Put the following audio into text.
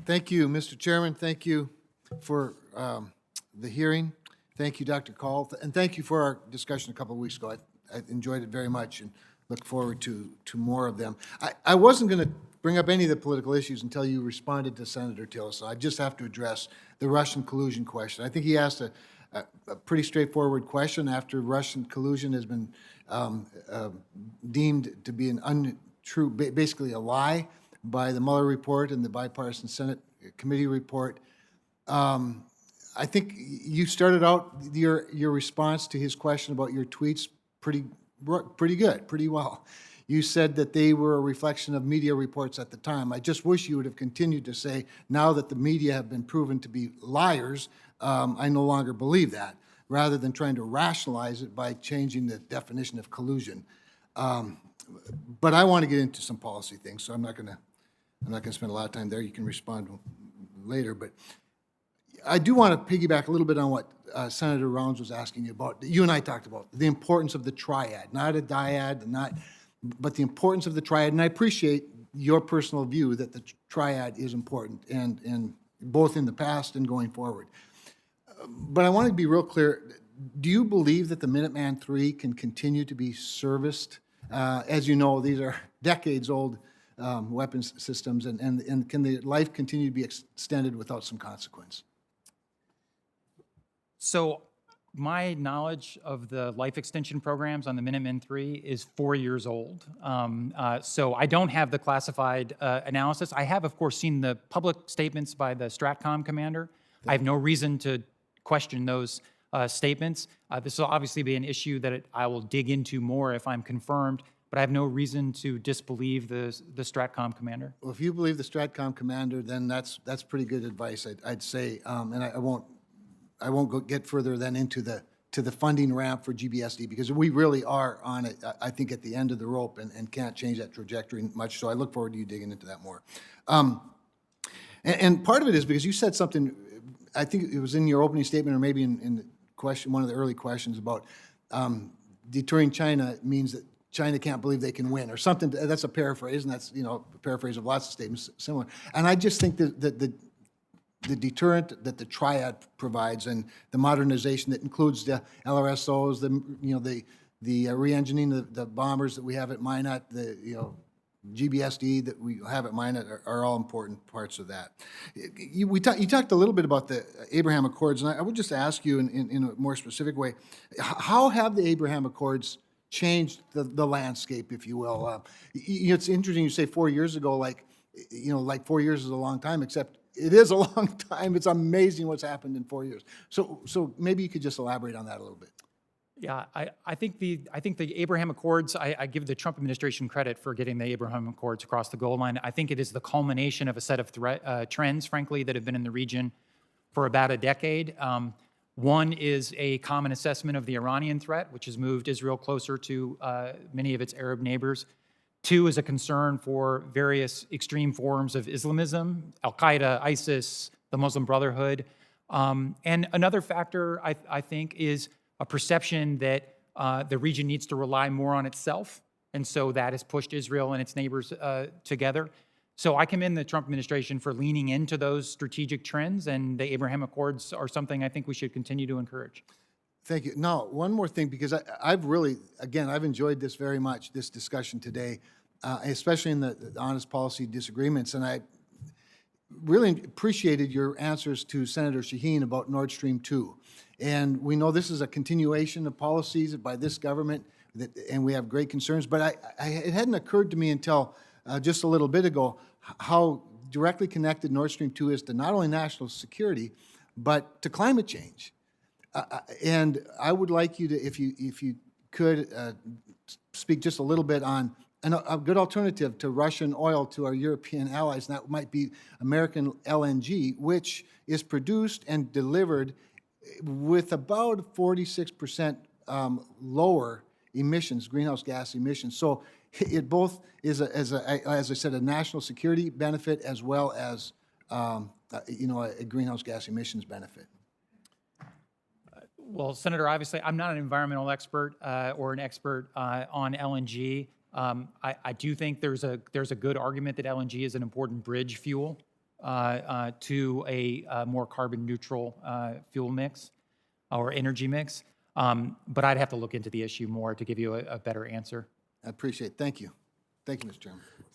Thank you, Mr. Chairman. Thank you for the hearing. Thank you, Dr. Call, and thank you for our discussion a couple of weeks ago. I enjoyed it very much and look forward to more of them. I wasn't going to bring up any of the political issues until you responded to Senator Till, so I just have to address the Russian collusion question. I think he asked a pretty straightforward question after Russian collusion has been deemed to be an untrue, basically a lie by the Mueller report and the bipartisan Senate committee report. I think you started out your response to his question about your tweets pretty good, pretty well. You said that they were a reflection of media reports at the time. I just wish you would have continued to say, now that the media have been proven to be liars, I no longer believe that, rather than trying to rationalize it by changing the definition of collusion. But I want to get into some policy things, so I'm not going to spend a lot of time there. You can respond later, but I do want to piggyback a little bit on what Senator Rounds was asking you about. You and I talked about the importance of the triad, not a dyad, but the importance of the triad. And I appreciate your personal view that the triad is important, and both in the past and going forward. But I want to be real clear. Do you believe that the Minuteman III can continue to be serviced? As you know, these are decades-old weapons systems, and can the life continue to be extended without some consequence? So my knowledge of the life extension programs on the Minuteman III is 4 years old. So I don't have the classified analysis. I have, of course, seen the public statements by the STRATCOM commander. I have no reason to question those statements. This will obviously be an issue that I will dig into more if I'm confirmed, but I have no reason to disbelieve the STRATCOM commander. Well, if you believe the STRATCOM commander, then that's pretty good advice, I'd say, and I won't get further than into the funding ramp for GBSD, because we really are on it, I think, at the end of the rope and can't change that trajectory much. So I look forward to you digging into that more. And part of it is because you said something, I think it was in your opening statement or maybe in the question, one of the early questions about deterring China means that China can't believe they can win, or something. That's a paraphrase, and that's, a paraphrase of lots of statements similar. And I just think that the deterrent that the Triad provides and the modernization that includes the LRSOs, the re-engineering the bombers that we have at Minot, the GBSD that we have at Minot are all important parts of that. You talked a little bit about the Abraham Accords, and I would just ask you in a more specific way, how have the Abraham Accords changed the landscape, if you will? It's interesting you say 4 years ago, like 4 years is a long time, except it is a long time. It's amazing what's happened in 4 years. So maybe you could just elaborate on that a little bit. Yeah, I think the Abraham Accords, I give the Trump administration credit for getting the Abraham Accords across the goal line. I think it is the culmination of a set of trends, frankly, that have been in the region for about a decade. One is a common assessment of the Iranian threat, which has moved Israel closer to many of its Arab neighbors. Two is a concern for various extreme forms of Islamism, Al-Qaeda, ISIS, the Muslim Brotherhood. And another factor, I think, is a perception that the region needs to rely more on itself. And so that has pushed Israel and its neighbors together. So I commend the Trump administration for leaning into those strategic trends, and the Abraham Accords are something I think we should continue to encourage. Thank you. Now, one more thing, because I've really, again, I've enjoyed this very much, this discussion today, especially in the honest policy disagreements. And I really appreciated your answers to Senator Shaheen about Nord Stream 2. And we know this is a continuation of policies by this government, and we have great concerns. But it hadn't occurred to me until just a little bit ago how directly connected Nord Stream 2 is to not only national security, but to climate change. And I would like you to, if you could, speak just a little bit on a good alternative to Russian oil to our European allies, and that might be American LNG, which is produced and delivered with about 46% lower emissions, greenhouse gas emissions. So it both is, as I said, a national security benefit as well as a greenhouse gas emissions benefit. Well, Senator, obviously, I'm not an environmental expert or an expert on LNG. I do think there's a good argument that LNG is an important bridge fuel to a more carbon neutral fuel mix or energy mix. But I'd have to look into the issue more to give you a better answer. I appreciate it. Thank you. Thank you, Mr. Chairman.